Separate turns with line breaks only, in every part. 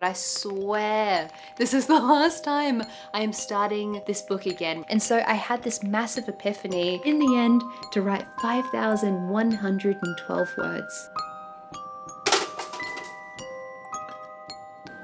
I swear this is the last time I am starting this book again. And so I had this massive epiphany in the end to write 5,112 words.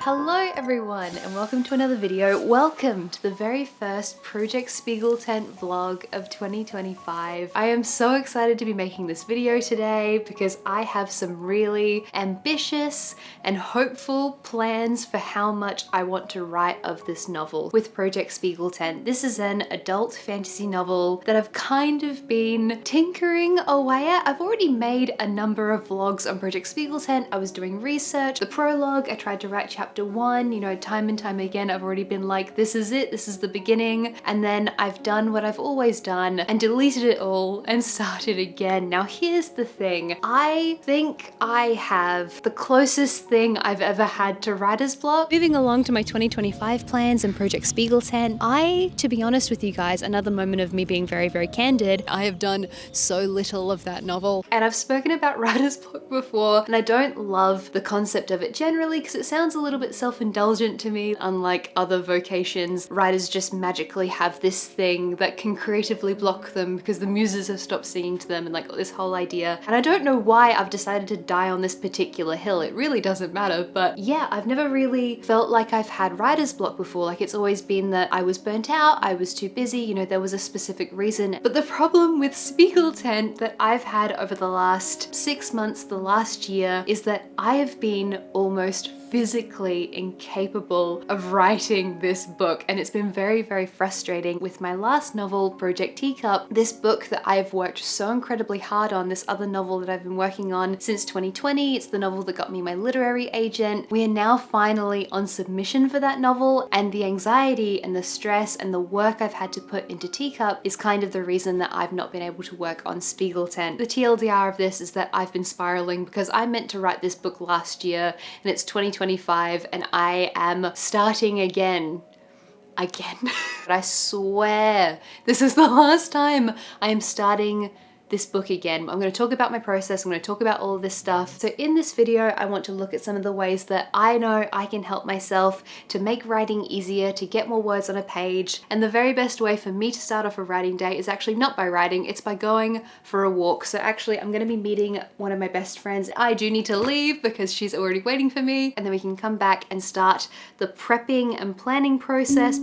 Hello everyone and welcome to another video. Welcome to the very first Project Spiegel Tent vlog of 2025. I am so excited to be making this video today because I have some really ambitious and hopeful plans for how much I want to write of this novel with Project Spiegel Tent. This is an adult fantasy novel that I've kind of been tinkering away at. I've already made a number of vlogs on Project Spiegel Tent. I was doing research, the prologue, I tried to write chapter 1, you know, time and time again I've already been like, this is it, this is the beginning, and then I've done what I've always done and deleted it all and started again. Now here's the thing, I think I have the closest thing I've ever had to writer's block. Moving along to my 2025 plans and Project Spiegel Tent, to be honest with you guys, another moment of me being very, very candid, I have done so little of that novel. And I've spoken about writer's block before, and I don't love the concept of it generally because it sounds a little bit self-indulgent to me. Unlike other vocations, writers just magically have this thing that can creatively block them because the muses have stopped singing to them and like this whole idea. And I don't know why I've decided to die on this particular hill. It really doesn't matter, but yeah, I've never really felt like I've had writer's block before. Like it's always been that I was burnt out, I was too busy, you know, there was a specific reason. But the problem with Spiegel Tent that I've had over the last 6 months, the last year, is that I have been almost physically incapable of writing this book, and it's been very, very frustrating. With my last novel, Project Teacup, this book that I've worked so incredibly hard on, this other novel that I've been working on since 2020, it's the novel that got me my literary agent. We are now finally on submission for that novel, and the anxiety and the stress and the work I've had to put into Teacup is kind of the reason that I've not been able to work on Spiegel Tent. The TLDR of this is that I've been spiraling because I meant to write this book last year and it's 2025 and I am starting again. But I swear this is the last time I am starting this book again. I'm going to talk about my process, I'm going to talk about all of this stuff. So in this video, I want to look at some of the ways that I know I can help myself to make writing easier, to get more words on a page. And the very best way for me to start off a writing day is actually not by writing, it's by going for a walk. So actually, I'm going to be meeting one of my best friends. I do need to leave because she's already waiting for me, and then we can come back and start the prepping and planning process.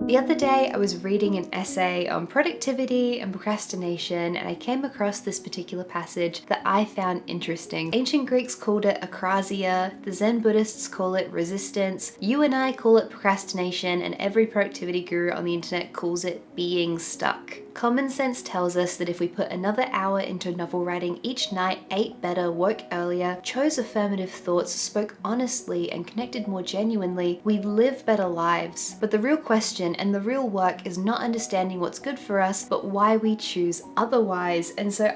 The other day I was reading an essay on productivity and procrastination, and I came across this particular passage that I found interesting. Ancient Greeks called it akrasia, the Zen Buddhists call it resistance, you and I call it procrastination, and every productivity guru on the internet calls it being stuck. Common sense tells us that if we put another hour into novel writing each night, ate better, woke earlier, chose affirmative thoughts, spoke honestly, and connected more genuinely, we'd live better lives. But the real question and the real work is not understanding what's good for us, but why we choose otherwise. And so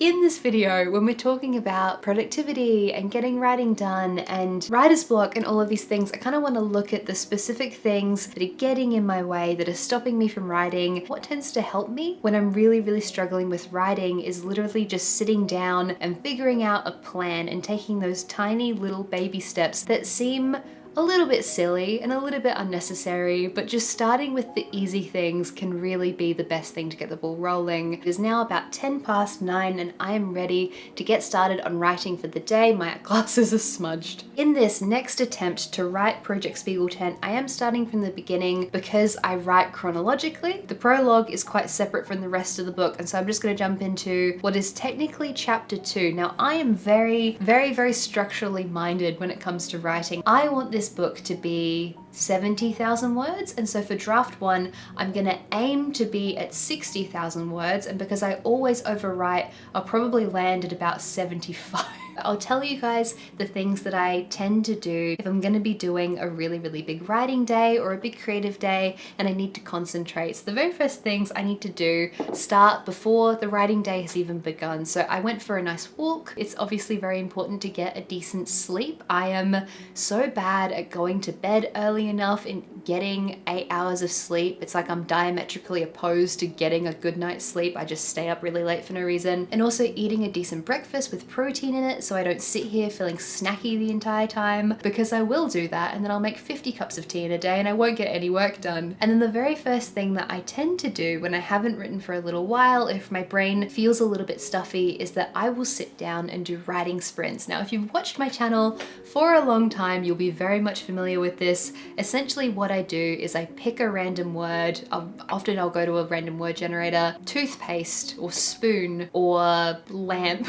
in this video, when we're talking about productivity and getting writing done and writer's block and all of these things, I kind of want to look at the specific things that are getting in my way, that are stopping me from writing. What tends to help me when I'm really, really struggling with writing is literally just sitting down and figuring out a plan and taking those tiny little baby steps that seem a little bit silly and a little bit unnecessary, but just starting with the easy things can really be the best thing to get the ball rolling. It is now about 9:10 and I am ready to get started on writing for the day. My glasses are smudged. In this next attempt to write Project Spiegel Tent, I am starting from the beginning because I write chronologically. The prologue is quite separate from the rest of the book, and so I'm just going to jump into what is technically chapter 2. Now I am very, very, very structurally minded when it comes to writing. I want this book to be 70,000 words, and so for draft 1 I'm gonna aim to be at 60,000 words, and because I always overwrite, I'll probably land at about 75. I'll tell you guys the things that I tend to do if I'm going to be doing a really, really big writing day or a big creative day and I need to concentrate. So the very first things I need to do start before the writing day has even begun. So I went for a nice walk. It's obviously very important to get a decent sleep. I am so bad at going to bed early enough and getting 8 hours of sleep. It's like I'm diametrically opposed to getting a good night's sleep. I just stay up really late for no reason. And also eating a decent breakfast with protein in it so I don't sit here feeling snacky the entire time, because I will do that and then I'll make 50 cups of tea in a day and I won't get any work done. And then the very first thing that I tend to do when I haven't written for a little while, if my brain feels a little bit stuffy, is that I will sit down and do writing sprints. Now, if you've watched my channel for a long time, you'll be very much familiar with this. Essentially what I do is I pick a random word. Often I'll go to a random word generator, toothpaste or spoon or lamp,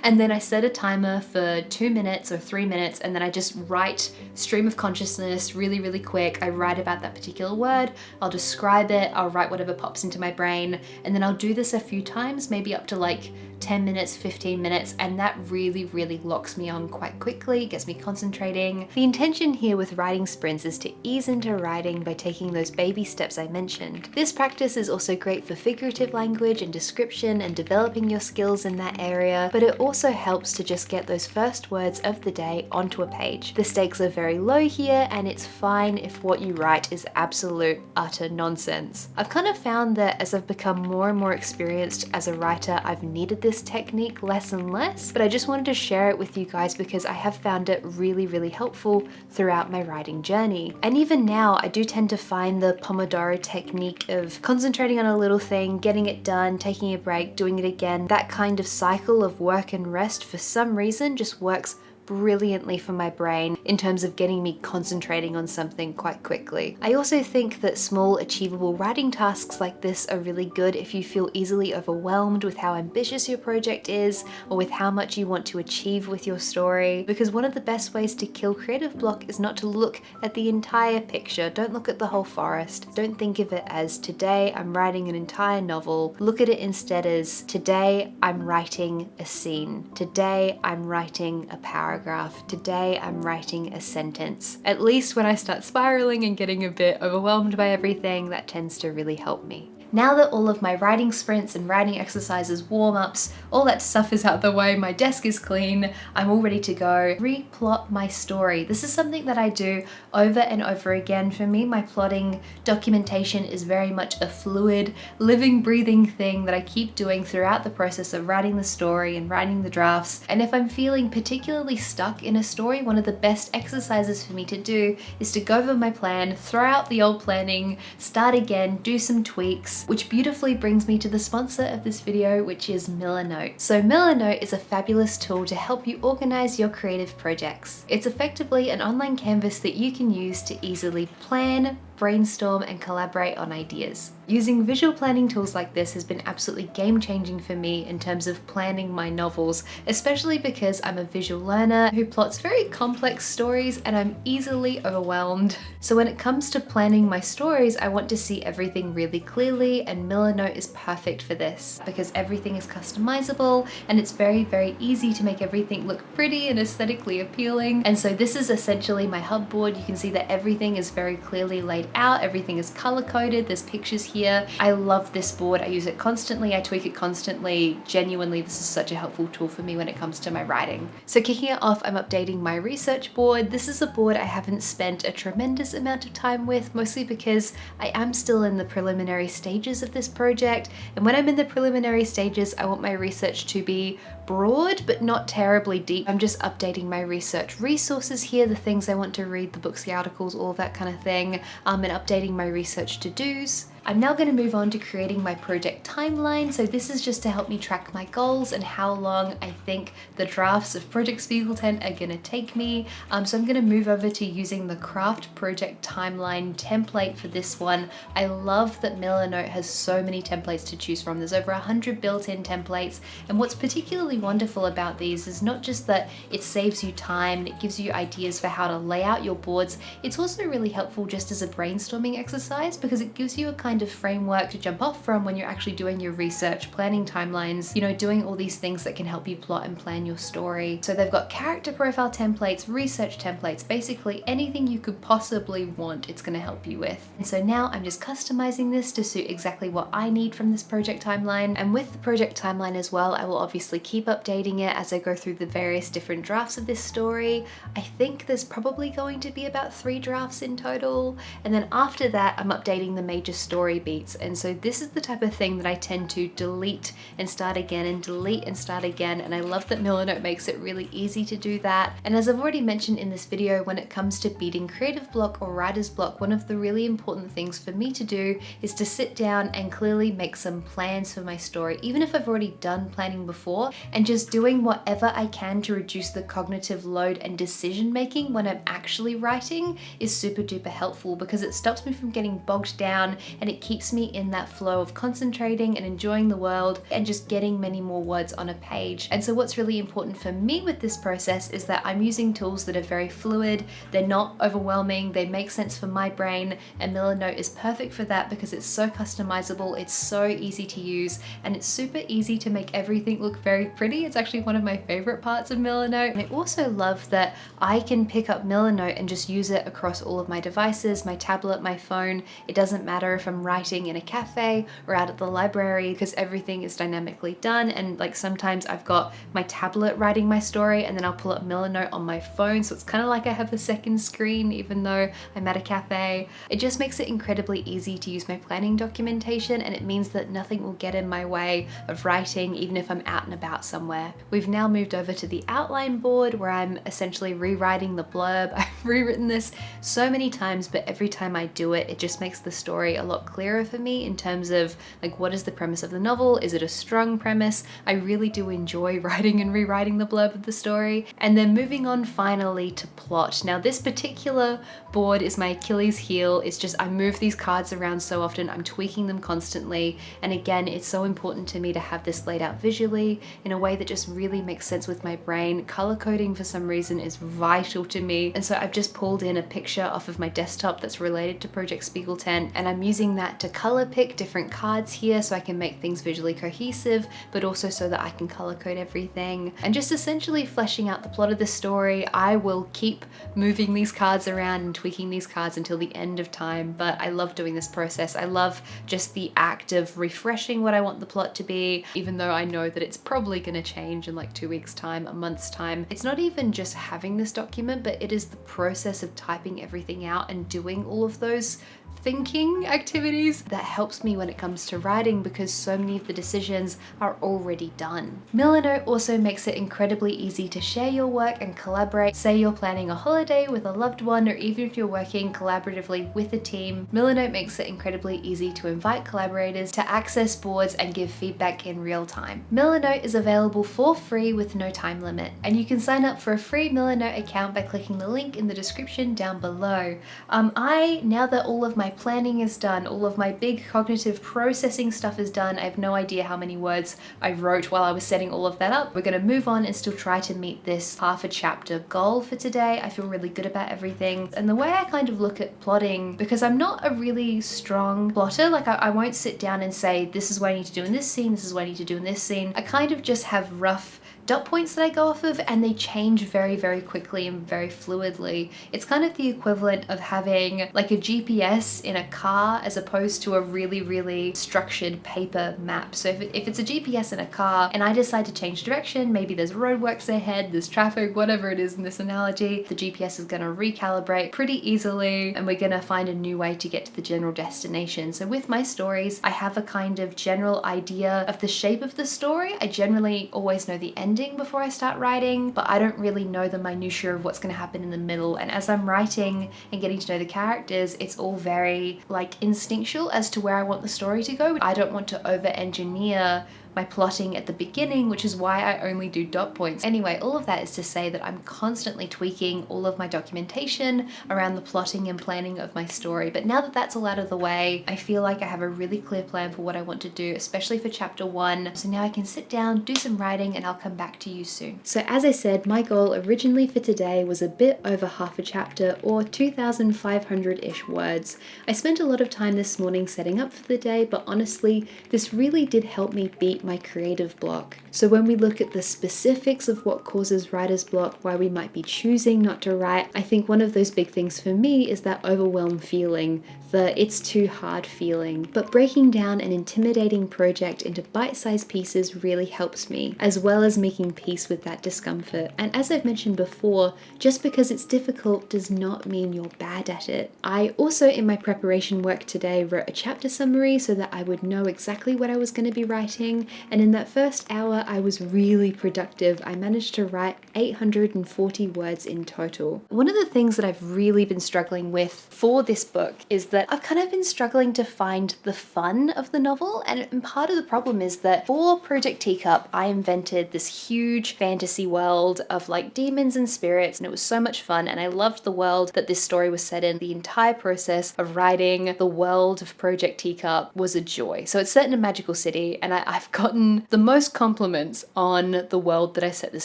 and then I set a timer for 2 minutes or 3 minutes, and then I just write stream of consciousness really, really quick. I write about that particular word, I'll describe it, I'll write whatever pops into my brain, and then I'll do this a few times, maybe up to like 10 minutes, 15 minutes, and that really, really locks me on quite quickly, gets me concentrating. The intention here with writing sprints is to ease into writing by taking those baby steps I mentioned. This practice is also great for figurative language and description and developing your skills in that area, but it also helps to just get those first words of the day onto a page. The stakes are very low here, and it's fine if what you write is absolute, utter nonsense. I've kind of found that as I've become more and more experienced as a writer, I've needed this technique less and less, but I just wanted to share it with you guys because I have found it really, really helpful throughout my writing journey. And even now, I do tend to find the Pomodoro technique of concentrating on a little thing, getting it done, taking a break, doing it again. That kind of cycle of work and rest, for some reason, just works brilliantly for my brain in terms of getting me concentrating on something quite quickly. I also think that small achievable writing tasks like this are really good if you feel easily overwhelmed with how ambitious your project is or with how much you want to achieve with your story, because one of the best ways to kill creative block is not to look at the entire picture. Don't look at the whole forest. Don't think of it as today I'm writing an entire novel. Look at it instead as today I'm writing a scene. Today I'm writing a paragraph. Today I'm writing a sentence. At least when I start spiraling and getting a bit overwhelmed by everything, that tends to really help me. Now that all of my writing sprints and writing exercises, warm-ups, all that stuff is out the way, my desk is clean, I'm all ready to go, replot my story. This is something that I do over and over again. For me, my plotting documentation is very much a fluid, living, breathing thing that I keep doing throughout the process of writing the story and writing the drafts. And if I'm feeling particularly stuck in a story, one of the best exercises for me to do is to go over my plan, throw out the old planning, start again, do some tweaks, which beautifully brings me to the sponsor of this video, which is Millernote. So Millernote is a fabulous tool to help you organize your creative projects. It's effectively an online canvas that you can use to easily plan, brainstorm, and collaborate on ideas. Using visual planning tools like this has been absolutely game-changing for me in terms of planning my novels, especially because I'm a visual learner who plots very complex stories and I'm easily overwhelmed. So when it comes to planning my stories, I want to see everything really clearly, and Millernote is perfect for this because everything is customizable and it's very, very easy to make everything look pretty and aesthetically appealing. And so this is essentially my hub board. You can see that everything is very clearly laid out, everything is color-coded, there's pictures here. I love this board, I use it constantly, I tweak it constantly. Genuinely, this is such a helpful tool for me when it comes to my writing. So kicking it off, I'm updating my research board. This is a board I haven't spent a tremendous amount of time with, mostly because I am still in the preliminary stages of this project, and when I'm in the preliminary stages, I want my research to be broad but not terribly deep. I'm just updating my research resources here, the things I want to read, the books, the articles, all of that kind of thing, and updating my research to-dos. I'm now going to move on to creating my project timeline. So this is just to help me track my goals and how long I think the drafts of Project Spiegel 10 are going to take me. So I'm going to move over to using the Craft Project Timeline template for this one. I love that Millernote has so many templates to choose from. There's over 100 built-in templates. And what's particularly wonderful about these is not just that it saves you time and it gives you ideas for how to lay out your boards. It's also really helpful just as a brainstorming exercise because it gives you a kind kind of framework to jump off from when you're actually doing your research, planning timelines, you know, doing all these things that can help you plot and plan your story. So they've got character profile templates, research templates, basically anything you could possibly want, it's going to help you with. And so now I'm just customizing this to suit exactly what I need from this project timeline. And with the project timeline as well, I will obviously keep updating it as I go through the various different drafts of this story. I think there's probably going to be about 3 drafts in total. And then after that, I'm updating the major story beats. And so this is the type of thing that I tend to delete and start again and delete and start again. And I love that Millernote makes it really easy to do that. And as I've already mentioned in this video, when it comes to beating creative block or writer's block, one of the really important things for me to do is to sit down and clearly make some plans for my story, even if I've already done planning before, and just doing whatever I can to reduce the cognitive load and decision making when I'm actually writing is super duper helpful, because it stops me from getting bogged down and it keeps me in that flow of concentrating and enjoying the world and just getting many more words on a page. And so what's really important for me with this process is that I'm using tools that are very fluid, they're not overwhelming, they make sense for my brain, and Millernote is perfect for that because it's so customizable, it's so easy to use, and it's super easy to make everything look very pretty. It's actually one of my favorite parts of Millernote. And I also love that I can pick up Millernote and just use it across all of my devices, my tablet, my phone. It doesn't matter if I'm writing in a cafe or out at the library, because everything is dynamically done. And like sometimes I've got my tablet writing my story and then I'll pull up Millernote on my phone, so it's kind of like I have a second screen even though I'm at a cafe. It just makes it incredibly easy to use my planning documentation, and it means that nothing will get in my way of writing even if I'm out and about somewhere. We've now moved over to the outline board where I'm essentially rewriting the blurb. I've rewritten this so many times, but every time I do it, it just makes the story a lot clearer for me in terms of like, what is the premise of the novel? Is it a strong premise? I really do enjoy writing and rewriting the blurb of the story. And then moving on finally to plot. Now this particular board is my Achilles heel. It's just I move these cards around so often, I'm tweaking them constantly. And again, it's so important to me to have this laid out visually in a way that just really makes sense with my brain. Color coding for some reason is vital to me. And so I've just pulled in a picture off of my desktop that's related to Project Spiegel Tent, and I'm using that to color pick different cards here so I can make things visually cohesive, but also so that I can color code everything. And just essentially fleshing out the plot of the story. I will keep moving these cards around and tweaking these cards until the end of time, but I love doing this process. I love just the act of refreshing what I want the plot to be, even though I know that it's probably going to change in like 2 weeks time, a month's time. It's not even just having this document, but it is the process of typing everything out and doing all of those thinking activities that helps me when it comes to writing, because so many of the decisions are already done. Millernote also makes it incredibly easy to share your work and collaborate. Say you're planning a holiday with a loved one, or even if you're working collaboratively with a team, Millernote makes it incredibly easy to invite collaborators to access boards and give feedback in real time. Millernote is available for free with no time limit, and you can sign up for a free Millernote account by clicking the link in the description down below. Now that all of my planning is done, all of my big cognitive processing stuff is done, I have no idea how many words I wrote while I was setting all of that up. We're going to move on and still try to meet this half a chapter goal for today. I feel really good about everything. And the way I kind of look at plotting, because I'm not a really strong plotter, like I won't sit down and say, this is what I need to do in this scene, this is what I need to do in this scene. I kind of just have rough dot points that I go off of, and they change very, very quickly and very fluidly. It's kind of the equivalent of having like a GPS in a car as opposed to a really, really structured paper map. So if it's a GPS in a car and I decide to change direction, maybe there's roadworks ahead, there's traffic, whatever it is in this analogy, the GPS is going to recalibrate pretty easily and we're going to find a new way to get to the general destination. So with my stories, I have a kind of general idea of the shape of the story. I generally always know the ending before I start writing, but I don't really know the minutiae of what's going to happen in the middle. And as I'm writing and getting to know the characters, it's all very like instinctual as to where I want the story to go. I don't want to over-engineer my plotting at the beginning, which is why I only do dot points. Anyway, all of that is to say that I'm constantly tweaking all of my documentation around the plotting and planning of my story. But now that that's all out of the way, I feel like I have a really clear plan for what I want to do, especially for chapter 1. So now I can sit down, do some writing, and I'll come back to you soon. So as I said, my goal originally for today was a bit over half a chapter, or 2,500-ish words. I spent a lot of time this morning setting up for the day, but honestly, this really did help me beat my creative block. So when we look at the specifics of what causes writer's block, why we might be choosing not to write, I think one of those big things for me is that overwhelmed feeling, the it's too hard feeling. But breaking down an intimidating project into bite-sized pieces really helps me, as well as making peace with that discomfort. And as I've mentioned before, just because it's difficult does not mean you're bad at it. I also, in my preparation work today, wrote a chapter summary so that I would know exactly what I was going to be writing, and in that first hour I was really productive. I managed to write 840 words in total. One of the things that I've really been struggling with for this book is that I've kind of been struggling to find the fun of the novel, and part of the problem is that for Project Teacup I invented this huge fantasy world of like demons and spirits, and it was so much fun, and I loved the world that this story was set in. The entire process of writing the world of Project Teacup was a joy. So it's set in a magical city, and I've gotten the most compliments on the world that I set this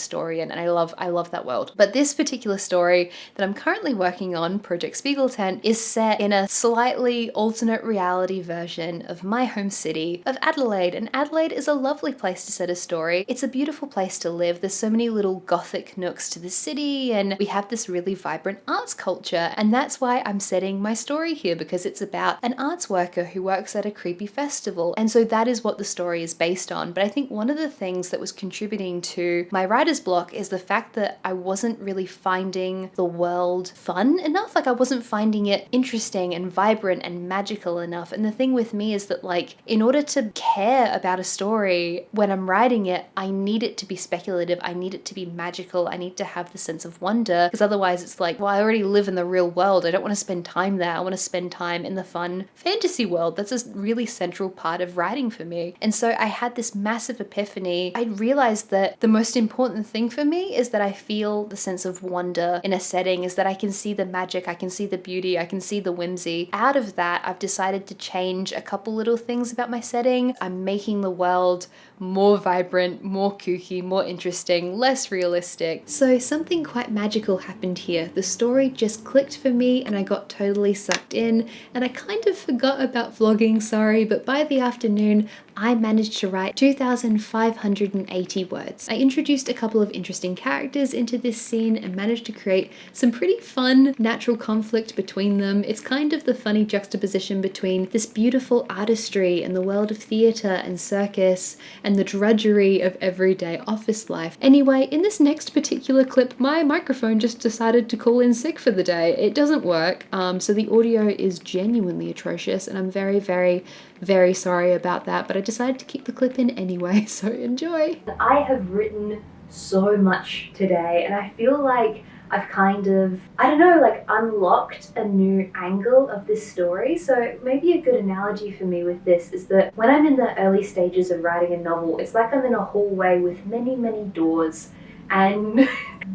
story in, and I love that world. But this particular story that I'm currently working on, Project Spiegel Tent, is set in a slightly alternate reality version of my home city of Adelaide, and Adelaide is a lovely place to set a story. It's a beautiful place to live. There's so many little gothic nooks to the city, and we have this really vibrant arts culture, and that's why I'm setting my story here, because it's about an arts worker who works at a creepy festival, and so that is what the story is based on. But I think one of the things that was contributing to my writer's block is the fact that I wasn't really finding the world fun enough. Like I wasn't finding it interesting and vibrant and magical enough. And the thing with me is that like, in order to care about a story when I'm writing it, I need it to be speculative. I need it to be magical. I need to have the sense of wonder, because otherwise it's like, well, I already live in the real world. I don't want to spend time there. I want to spend time in the fun fantasy world. That's a really central part of writing for me. And so I had this massive epiphany. I realized that the most important thing for me is that I feel the sense of wonder in a setting, is that I can see the magic, I can see the beauty, I can see the whimsy. Out of that, I've decided to change a couple little things about my setting. I'm making the world more vibrant, more kooky, more interesting, less realistic. So something quite magical happened here. The story just clicked for me and I got totally sucked in, and I kind of forgot about vlogging, sorry, but by the afternoon I managed to write 2,580 words. I introduced a couple of interesting characters into this scene and managed to create some pretty fun natural conflict between them. It's kind of the funny juxtaposition between this beautiful artistry and the world of theatre and circus and the drudgery of everyday office life. Anyway, in this next particular clip, my microphone just decided to call in sick for the day. It doesn't work, so the audio is genuinely atrocious, and I'm very, very, very sorry about that, but I decided to keep the clip in anyway, so enjoy. I have written so much today, and I feel like I've kind of, I don't know, like unlocked a new angle of this story. So maybe a good analogy for me with this is that when I'm in the early stages of writing a novel, it's like I'm in a hallway with many, many doors, and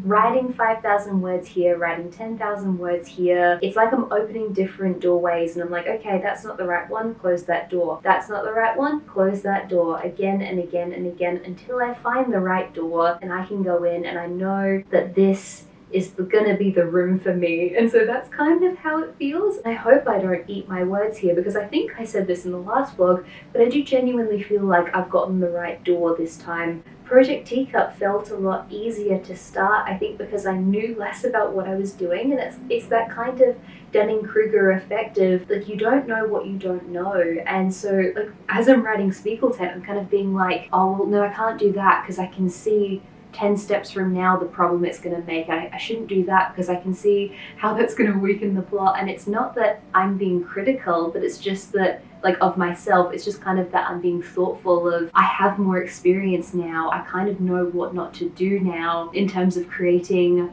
writing 5,000 words here, writing 10,000 words here. It's like I'm opening different doorways, and I'm like, okay, that's not the right one, close that door. That's not the right one, close that door, again and again and again, until I find the right door and I can go in and I know that this is gonna be the room for me. And so that's kind of how it feels. I hope I don't eat my words here, because I think I said this in the last vlog, but I do genuinely feel like I've gotten the right door this time. Project Teacup felt a lot easier to start, I think, because I knew less about what I was doing, and it's that kind of Dunning-Kruger effect of like, you don't know what you don't know. And so like, as I'm writing Spiegel Tent, I'm kind of being like, oh well, no, I can't do that because I can see 10 steps from now the problem it's going to make. I shouldn't do that because I can see how that's going to weaken the plot. And it's not that I'm being critical, but it's just that, like, of myself, it's just kind of that I'm being thoughtful of, I have more experience now, I kind of know what not to do now in terms of creating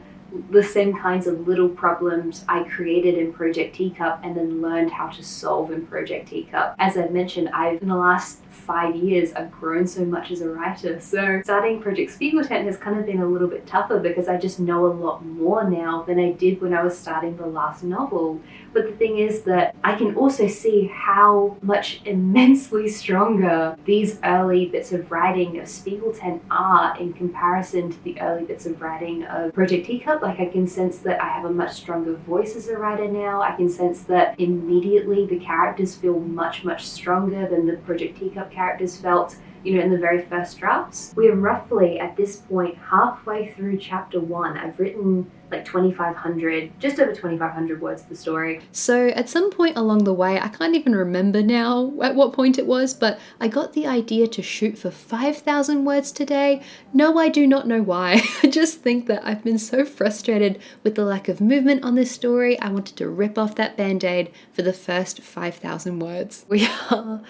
the same kinds of little problems I created in Project Teacup and then learned how to solve in Project Teacup. As I mentioned, in the last 5 years I've grown so much as a writer. So starting Project Spiegeltent has kind of been a little bit tougher because I just know a lot more now than I did when I was starting the last novel. But the thing is that I can also see how much immensely stronger these early bits of writing of Spiegeltent are in comparison to the early bits of writing of Project Teacup. Like, I can sense that I have a much stronger voice as a writer now. I can sense that immediately the characters feel much, much stronger than the Project Teacup characters felt, you know, in the very first drafts. We're roughly at this point halfway through chapter 1. I've written like 2,500, just over 2,500 words of the story. So at some point along the way, I can't even remember now at what point it was, but I got the idea to shoot for 5,000 words today. No, I do not know why. I just think that I've been so frustrated with the lack of movement on this story. I wanted to rip off that band-aid for the first 5,000 words. We are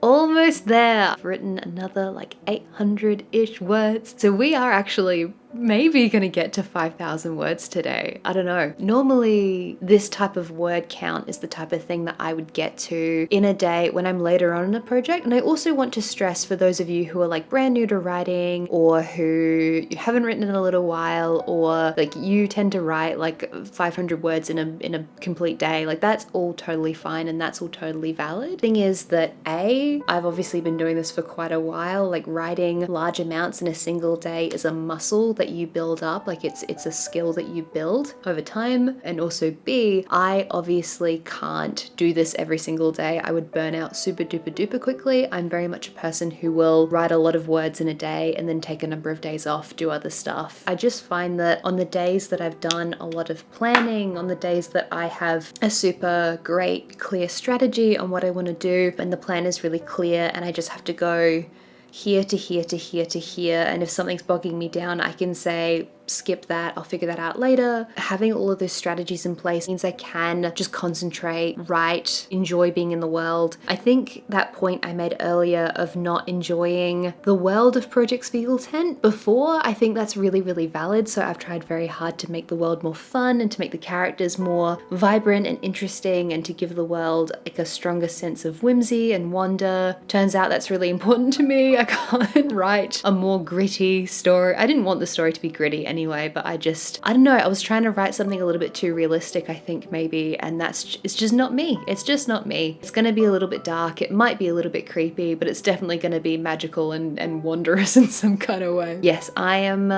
almost there. I've written another like 800-ish words. So we are actually maybe gonna get to 5,000 words today. I don't know. Normally this type of word count is the type of thing that I would get to in a day when I'm later on in a project. And I also want to stress for those of you who are like brand new to writing, or who haven't written in a little while, or like you tend to write like 500 words in a complete day, like that's all totally fine and that's all totally valid. Thing is that I've obviously been doing this for quite a while. Like, writing large amounts in a single day is a muscle that you build up. Like, it's a skill that you build over time. And also B, I obviously can't do this every single day. I would burn out super duper duper quickly. I'm very much a person who will write a lot of words in a day and then take a number of days off, do other stuff. I just find that on the days that I've done a lot of planning, on the days that I have a super great clear strategy on what I want to do, and the plan is really clear and I just have to go here to here to here to here, and if something's bogging me down, I can say skip that, I'll figure that out later. Having all of those strategies in place means I can just concentrate, write, enjoy being in the world. I think that point I made earlier of not enjoying the world of Project Spiegeltent before, I think that's really, really valid. So I've tried very hard to make the world more fun and to make the characters more vibrant and interesting and to give the world like a stronger sense of whimsy and wonder. Turns out that's really important to me. I can't write a more gritty story. I didn't want the story to be gritty anyway, but I don't know, I was trying to write something a little bit too realistic, I think, maybe, and it's just not me. It's just not me. It's gonna be a little bit dark, it might be a little bit creepy, but it's definitely gonna be magical and wondrous in some kind of way. Yes, I am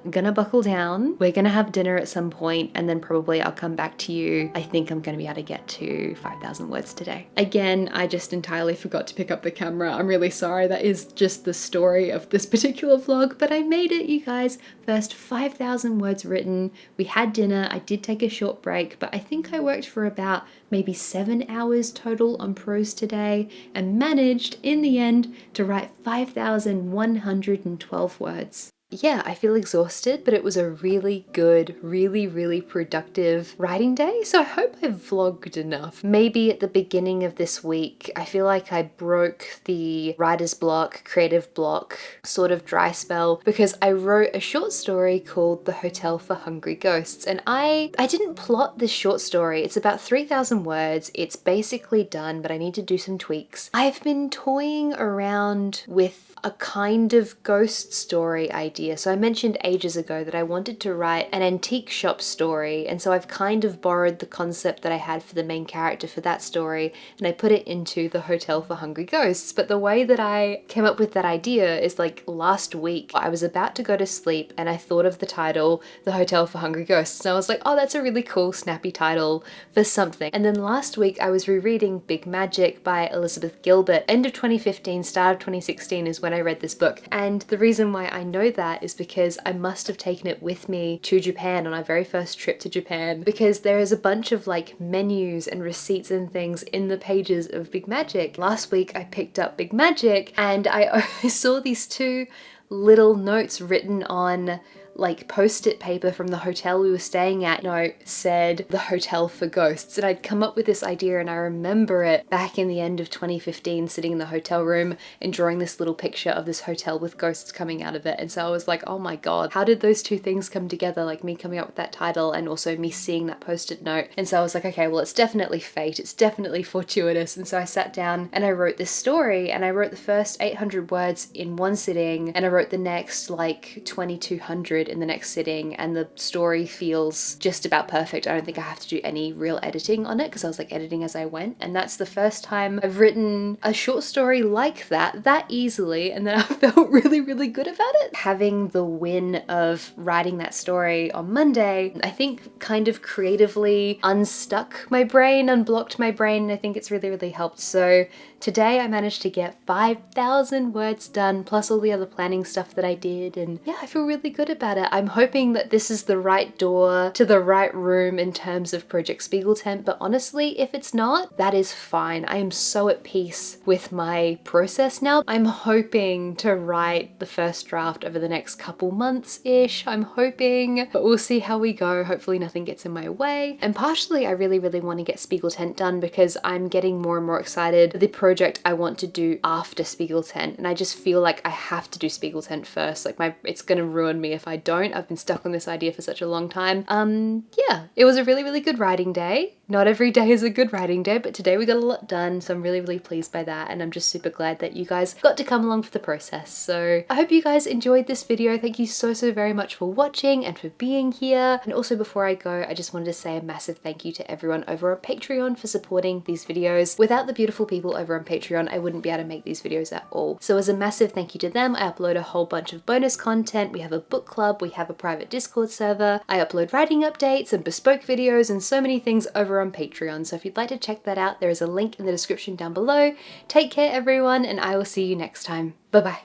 gonna buckle down. We're gonna have dinner at some point, and then probably I'll come back to you. I think I'm gonna be able to get to 5,000 words today. Again, I just entirely forgot to pick up the camera. I'm really sorry. That is just the story of this particular vlog, but I made it, you guys. First 5,000 words written. We had dinner. I did take a short break, but I think I worked for about maybe 7 hours total on prose today and managed in the end to write 5,112 words. Yeah, I feel exhausted, but it was a really good, really, really productive writing day. So I hope I vlogged enough. Maybe at the beginning of this week, I feel like I broke the writer's block, creative block, sort of dry spell, because I wrote a short story called The Hotel for Hungry Ghosts. And I didn't plot this short story. It's about 3,000 words. It's basically done, but I need to do some tweaks. I've been toying around with a kind of ghost story idea. So I mentioned ages ago that I wanted to write an antique shop story, and so I've kind of borrowed the concept that I had for the main character for that story and I put it into The Hotel for Hungry Ghosts. But the way that I came up with that idea is like last week I was about to go to sleep and I thought of the title The Hotel for Hungry Ghosts, and I was like, oh, that's a really cool snappy title for something. And then last week I was rereading Big Magic by Elizabeth Gilbert. End of 2015, start of 2016 is when I read this book, and the reason why I know that is because I must have taken it with me to Japan on our very first trip to Japan, because there is a bunch of like menus and receipts and things in the pages of Big Magic. Last week I picked up Big Magic and I saw these two little notes written on like post-it paper from the hotel we were staying at, said the hotel for ghosts. And I'd come up with this idea, and I remember it back in the end of 2015, sitting in the hotel room and drawing this little picture of this hotel with ghosts coming out of it. And so I was like, oh my God, how did those two things come together? Like me coming up with that title and also me seeing that post-it note. And so I was like, okay, well, it's definitely fate. It's definitely fortuitous. And so I sat down and I wrote this story, and I wrote the first 800 words in one sitting, and I wrote the next like 2200 in the next sitting, and the story feels just about perfect. I don't think I have to do any real editing on it because I was like editing as I went, and that's the first time I've written a short story like that easily, and then I felt really, really good about it. Having the win of writing that story on Monday, I think kind of creatively unstuck my brain, unblocked my brain, and I think it's really, really helped. So today I managed to get 5,000 words done, plus all the other planning stuff that I did, and yeah, I feel really good about it. I'm hoping that this is the right door to the right room in terms of Project Spiegel Tent, but honestly, if it's not, that is fine. I am so at peace with my process now. I'm hoping to write the first draft over the next couple months-ish, I'm hoping, but we'll see how we go. Hopefully nothing gets in my way. And partially I really, really want to get Spiegel Tent done because I'm getting more and more excited for the project I want to do after Spiegel Tent, and I just feel like I have to do Spiegel Tent first. Like it's gonna ruin me if I don't. I've been stuck on this idea for such a long time. Yeah, it was a really, really good writing day. Not every day is a good writing day, but today we got a lot done, so I'm really, really pleased by that, and I'm just super glad that you guys got to come along for the process. So I hope you guys enjoyed this video. Thank you so, so very much for watching and for being here. And also before I go, I just wanted to say a massive thank you to everyone over on Patreon for supporting these videos. Without the beautiful people over on Patreon, I wouldn't be able to make these videos at all. So as a massive thank you to them, I upload a whole bunch of bonus content. We have a book club, we have a private Discord server, I upload writing updates and bespoke videos and so many things over on Patreon. So if you'd like to check that out, there is a link in the description down below. Take care everyone, and I will see you next time. Bye bye.